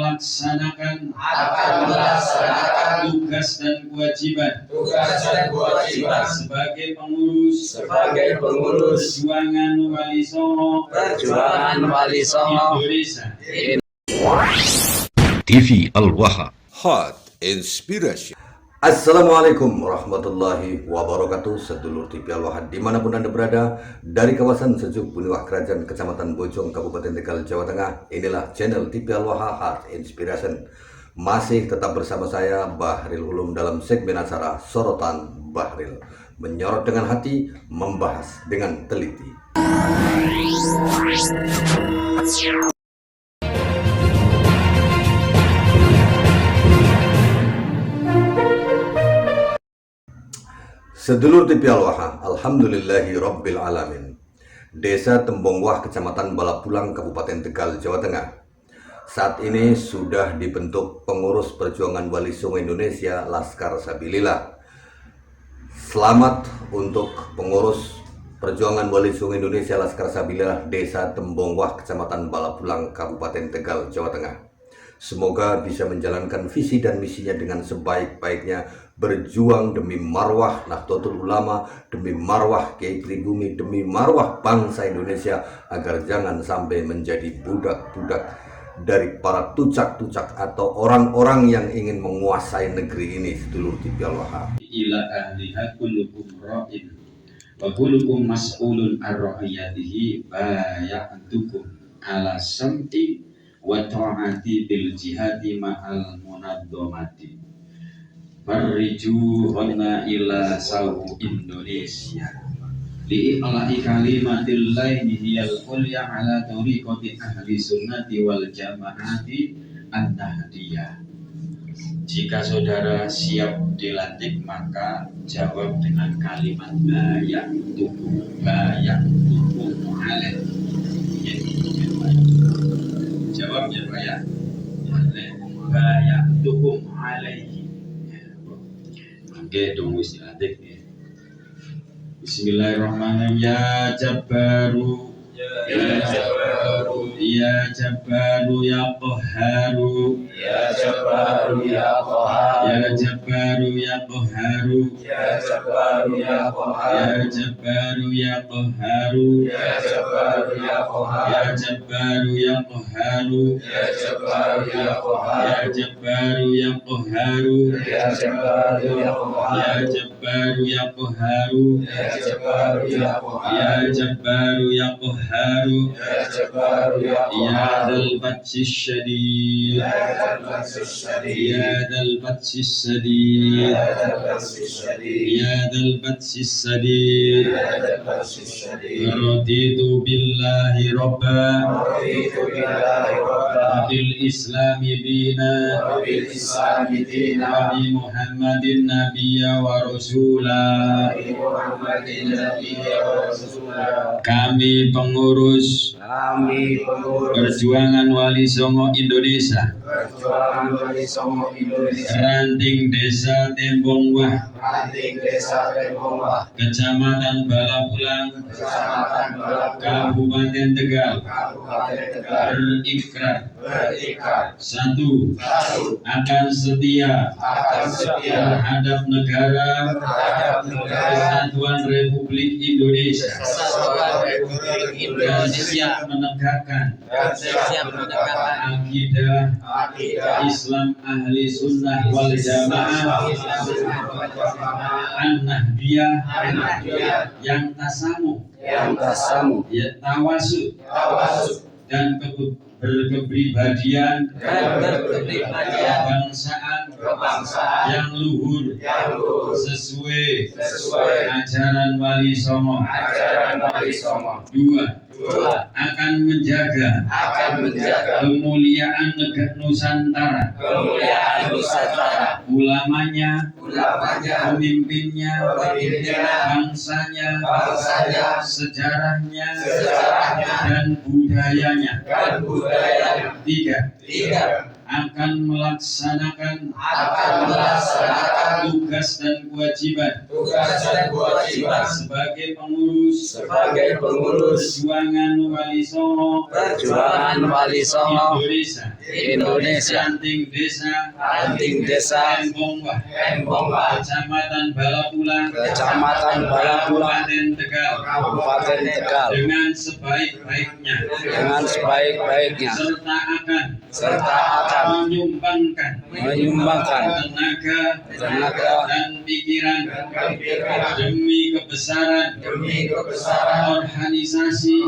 melaksanakan tugas dan kewajiban sebagai pengurus perjuangan Wali Songo Indonesia. TV Al-Waha, Hot Inspiration. Assalamualaikum warahmatullahi wabarakatuh. Sedulur TV Al-Waha dimanapun Anda berada, dari kawasan Sejuk Buniwah Kerajaan Kecamatan Bojong Kabupaten Tegal Jawa Tengah, inilah channel TV Al-Waha Hot Inspiration. Masih tetap bersama saya Bahril Ulum dalam segmen acara Sorotan Bahril, menyorot dengan hati, membahas dengan teliti. Sedulur TV Al-Waha, alhamdulillahi rabbil alamin. Desa Tembongwah, Kecamatan Balapulang, Kabupaten Tegal, Jawa Tengah. Saat ini sudah dibentuk pengurus perjuangan Wali Songo Indonesia Laskar Sabilillah. Selamat untuk pengurus perjuangan Wali Songo Indonesia Laskar Sabilillah Desa Tembongwah, Kecamatan Balapulang, Kabupaten Tegal, Jawa Tengah. Semoga bisa menjalankan visi dan misinya dengan sebaik-baiknya, berjuang demi marwah Nahdlatul Ulama, demi marwah Kiai Pribumi, demi marwah bangsa Indonesia, agar jangan sampai menjadi budak-budak dari para tucak-tucak atau orang-orang yang ingin menguasai negeri ini. Sedulur TV Al-Waha, Ila ahliha kullukum ra'in wa kullukum mas'ulun ar-ra'iyatihi baya'tukum ala samti wa ta'ati bil jihadi ma'al munaddomati farrijuhunna ila sawu Indonesia li'iqla'i kalimatillahi hiyal ulya ala tariqati ahli sunnati wal jama'ati an-nahdiyah. Jika saudara siap dilantik, maka jawab dengan kalimat baya'tukum alaih. Jawabnya baya'tukum alaihi. Oke, dong wis dilantik ya. Bismillahirrahmanirrahim. Ya Jabbaru, ya Jabbaru, ya Jabbaru, ya Qahharu, ya Jabbaru, ya Qahharu, ya Jabbaru, ya Qahharu, ya Jabbaru, ya Qahharu, ya Jabbaru, ya Qahharu, ya Jabbaru, ya Qahharu, ya Jabbaru, ya Qahharu, ya Jabbaru, ya Qahharu, ya Jabbaru, ya Qahharu, ya Jabbaru, ya Qahharu, ya Jabbaru, ya Qahharu, ya Jabbaru, ya Qahharu, ya Jabbaru, ya Qahharu, ya Jabbaru, ya Qahharu, ya Dzal Batsi Syadid, ya Dzal Batsi Syadid, ya Dzal Batsi Syadid, ya Dzal Batsi Syadid, ya Dzal Batsi Syadid, ya Dzal Batsi Syadid. Raditu billahi rabban, raditu billahi rabban, bil islami dina, bil islami dina, wa bi Muhammadin nabiyya wa rasula. Kami pengurus perjuangan Wali Songo Indonesia, Ranting Desa Tembongwah, Kecamatan Balapulang, Kabupaten Tegal, berikrar satu, akan setia terhadap negara Kesatuan Republik Indonesia dan siap menegakkan akidah Islam ahli sunnah wal jamaah an-nahdiyah yang tasamu, ya tawasud dan berkepribadian kebangsaan yang luhur sesuai ajaran Wali Songo. Dua, akan menjaga kemuliaan negara Nusantara, ulamanya, pemimpinnya, bangsanya, sejarahnya, dan budayanya. Tiga, akan melaksanakan tugas dan kewajiban sebagai pengurus perjuangan Wali Songo Indonesia Ranting Desa Embongwah Kecamatan Balapulang Kabupaten Tegal dengan sebaik-baiknya serta akan menyumbangkan tenaga dan pikiran demi kebesaran organisasi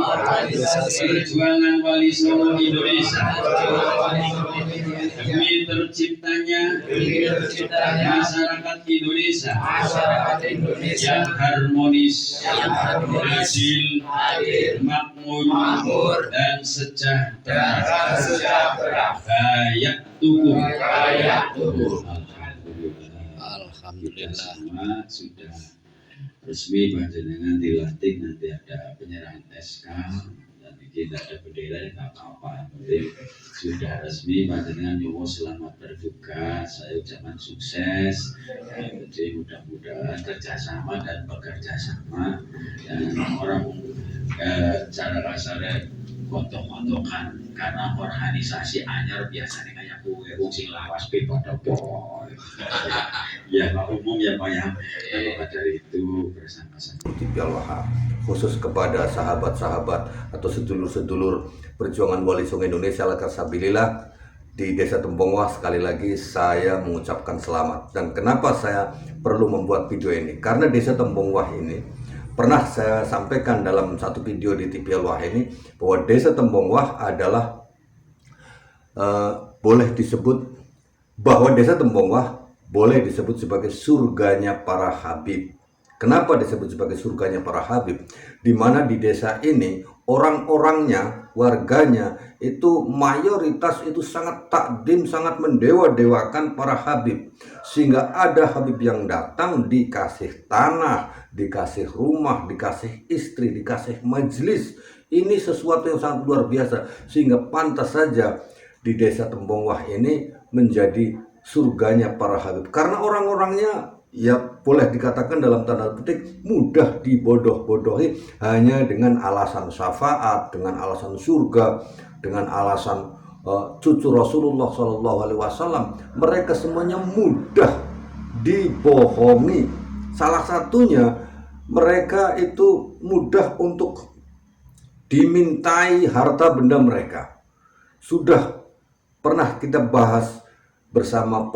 perjuangan Wali Songo Indonesia, demi terciptanya masyarakat Indonesia yang harmonis, adil, makmur, dan sejahtera. Bayak tubuh. Alhamdulillah. Semua sudah resmi panjenengan dilantik, nanti ada penyerahan SK dan tidak ada bendera tidak apa-apa, penting sudah resmi panjenengan nyowo selamat bertugas, saya ucapkan sukses, jadi mudah-mudahan kerjasama dan bekerja sama dan orang cara kasarnya kontok-kontokan karena organisasi anyar biasanya kayak kue sing lawas pada boy. Ya Pak Umum ya Pak ya. Maka dari itu bersama-sama TPL Wahab khusus kepada sahabat-sahabat atau sedulur-sedulur perjuangan Wali Songo Indonesia Lakasabilillah di Desa Tembongwah, sekali lagi saya mengucapkan selamat. Dan kenapa saya perlu membuat video ini? Karena Desa Tembongwah ini pernah saya sampaikan dalam satu video di TPL Wah ini bahwa Desa Tembongwah adalah boleh disebut bahwa Desa Tembongwah boleh disebut sebagai surganya para Habib. Kenapa disebut sebagai surganya para Habib? Di mana di desa ini orang-orangnya, warganya itu mayoritas itu sangat takdim, sangat mendewa-dewakan para Habib. Sehingga ada Habib yang datang dikasih tanah, dikasih rumah, dikasih istri, dikasih majelis. Ini sesuatu yang sangat luar biasa. Sehingga pantas saja di Desa Tembongwah ini menjadi surganya para Habib. Karena orang-orangnya ya boleh dikatakan dalam tanda petik mudah dibodoh-bodohi hanya dengan alasan syafaat, dengan alasan surga, dengan alasan cucu Rasulullah SAW. Mereka semuanya mudah dibohongi. Salah satunya mereka itu mudah untuk dimintai harta benda mereka. Sudah pernah kita bahas bersama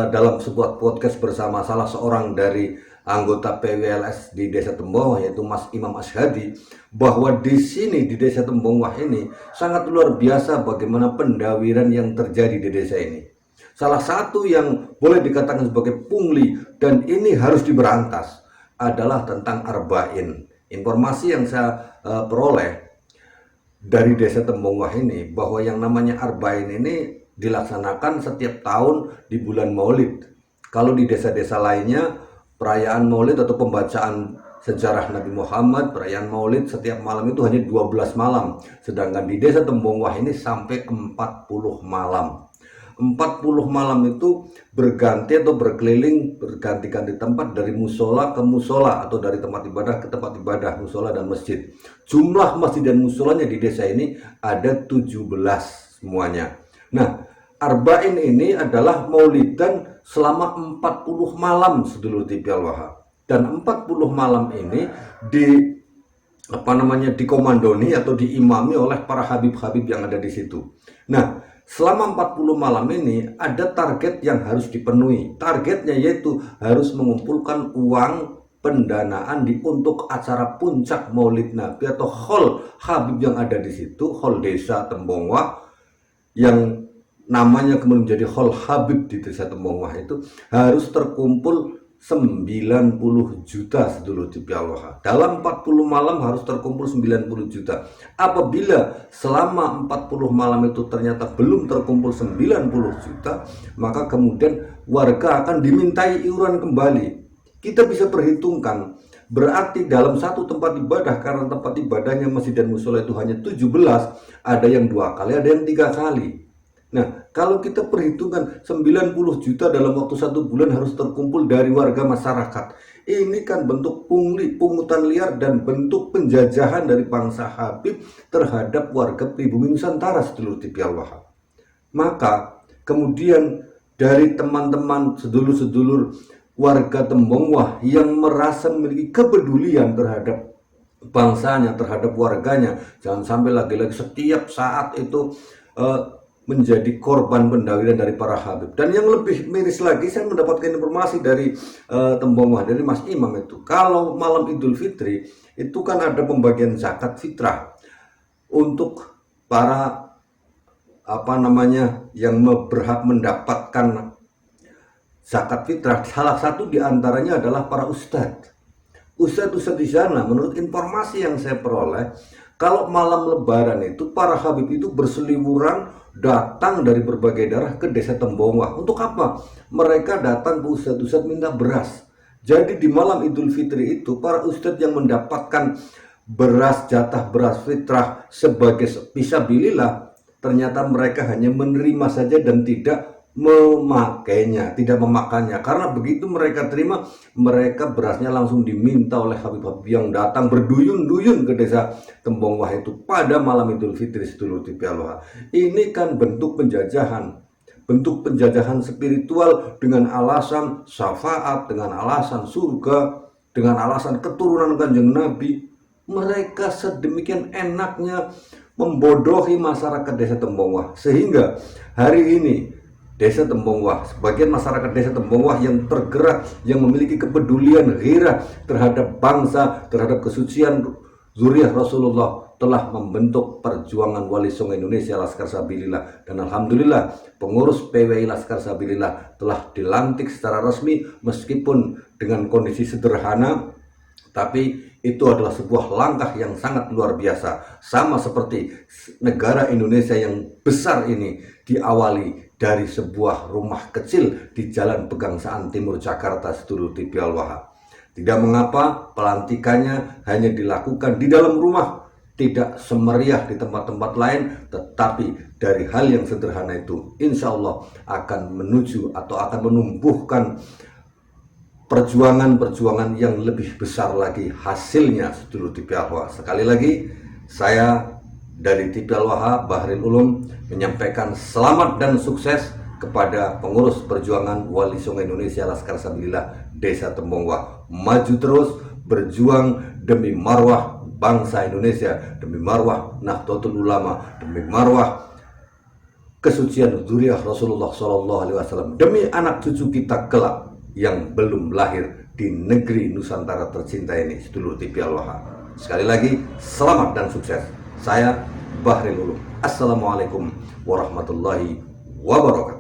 dalam sebuah podcast bersama salah seorang dari anggota PWLS di Desa Tembongwah, yaitu Mas Imam Ashadi, bahwa di sini di Desa Tembongwah ini sangat luar biasa bagaimana pendawiran yang terjadi di desa ini. Salah satu yang boleh dikatakan sebagai pungli dan ini harus diberantas adalah tentang arba'in. Informasi yang saya peroleh dari Desa Tembongwah ini bahwa yang namanya arba'in ini dilaksanakan setiap tahun di bulan Maulid. Kalau di desa-desa lainnya perayaan Maulid atau pembacaan sejarah Nabi Muhammad, perayaan Maulid setiap malam itu hanya 12 malam. Sedangkan di Desa Tembongwah ini sampai 40 malam. 40 malam itu berganti atau berkeliling, berganti-ganti tempat dari musola ke musola atau dari tempat ibadah ke tempat ibadah, musola dan masjid. Jumlah masjid dan musolanya di desa ini ada 17 semuanya. Nah, arba'in ini adalah maulidan selama 40 malam sedulur TPL Wahab. Dan 40 malam ini dikomandoni atau diimami oleh para habib-habib yang ada di situ. Nah, selama 40 malam ini ada target yang harus dipenuhi. Targetnya yaitu harus mengumpulkan uang pendanaan untuk acara puncak Maulid Nabi atau hall Habib yang ada di situ, hall Desa Tembongwah yang namanya kemudian menjadi hall Habib di Desa Tembongwah itu harus terkumpul 90 juta sedulur TPL Wahab. Dalam 40 malam harus terkumpul 90 juta. Apabila selama 40 malam itu ternyata belum terkumpul 90 juta, maka kemudian warga akan dimintai iuran kembali. Kita bisa perhitungkan, berarti dalam satu tempat ibadah, karena tempat ibadahnya masjid dan musola itu hanya 17, ada yang 2 kali, ada yang 3 kali. Nah, Kalau kita perhitungkan 90 juta dalam waktu 1 bulan harus terkumpul dari warga masyarakat. Ini kan bentuk pungli, pungutan liar dan bentuk penjajahan dari bangsa Habib terhadap warga pribumi Nusantara sedulur TV Al-Wahab. Maka kemudian dari teman-teman sedulur-sedulur warga Tembongwah yang merasa memiliki kepedulian terhadap bangsanya, terhadap warganya, jangan sampai lagi-lagi setiap saat itu menjadi korban pendawilan dari para Habib. Dan yang lebih miris lagi, saya mendapatkan informasi dari Tembongwah, dari Mas Imam itu, kalau malam Idul Fitri itu kan ada pembagian zakat fitrah untuk para yang berhak mendapatkan zakat fitrah. Salah satu diantaranya adalah para ustadz di sana. Menurut informasi yang saya peroleh, kalau malam Lebaran itu para Habib itu berseliweran datang dari berbagai daerah ke desa Tembongwah. Untuk apa? Mereka datang ke ustadz minta beras. Jadi di malam Idul Fitri itu para ustadz yang mendapatkan beras, jatah beras fitrah sebagai fisabilillah, ternyata mereka hanya menerima saja dan tidak memakainya, tidak memakannya. Karena begitu mereka terima, mereka berasnya langsung diminta oleh Habib-Habib yang datang berduyun-duyun ke desa Tembongwah itu pada malam Idul Fitri sedulur TV Al-Wahab. Ini kan bentuk penjajahan spiritual dengan alasan syafaat, dengan alasan surga, dengan alasan keturunan Kanjeng Nabi. Mereka sedemikian enaknya membodohi masyarakat desa Tembongwah, sehingga hari ini desa Tembongwah, sebagian masyarakat desa Tembongwah yang tergerak, yang memiliki kepedulian ghirah terhadap bangsa, terhadap kesucian zuriat Rasulullah, telah membentuk perjuangan Wali Songo Indonesia Laskar Sabilillah. Dan alhamdulillah pengurus PWI Laskar Sabilillah telah dilantik secara resmi, meskipun dengan kondisi sederhana, tapi itu adalah sebuah langkah yang sangat luar biasa. Sama seperti negara Indonesia yang besar ini diawali dari sebuah rumah kecil di Jalan Pegangsaan Timur Jakarta sedulur TV Al-Wahab. Tidak mengapa pelantikannya hanya dilakukan di dalam rumah, tidak semeriah di tempat-tempat lain, tetapi dari hal yang sederhana itu insya Allah akan menuju atau akan menumbuhkan perjuangan-perjuangan yang lebih besar lagi hasilnya sedulur TV Al-Wahab. Sekali lagi saya dari TV Al-Wahab, Bahril Ulum, menyampaikan selamat dan sukses kepada pengurus perjuangan Wali Songo Indonesia Laskar Sabilillah Desa Tembongwah. Maju terus berjuang demi marwah bangsa Indonesia, demi marwah Nahdlatul Ulama, demi marwah kesucian zuriat Rasulullah SAW, demi anak cucu kita kelak yang belum lahir di negeri Nusantara tercinta ini sedulur TV Al-Wahab. Sekali lagi selamat dan sukses. Saya Bahril Ulum. Assalamualaikum warahmatullahi wabarakatuh.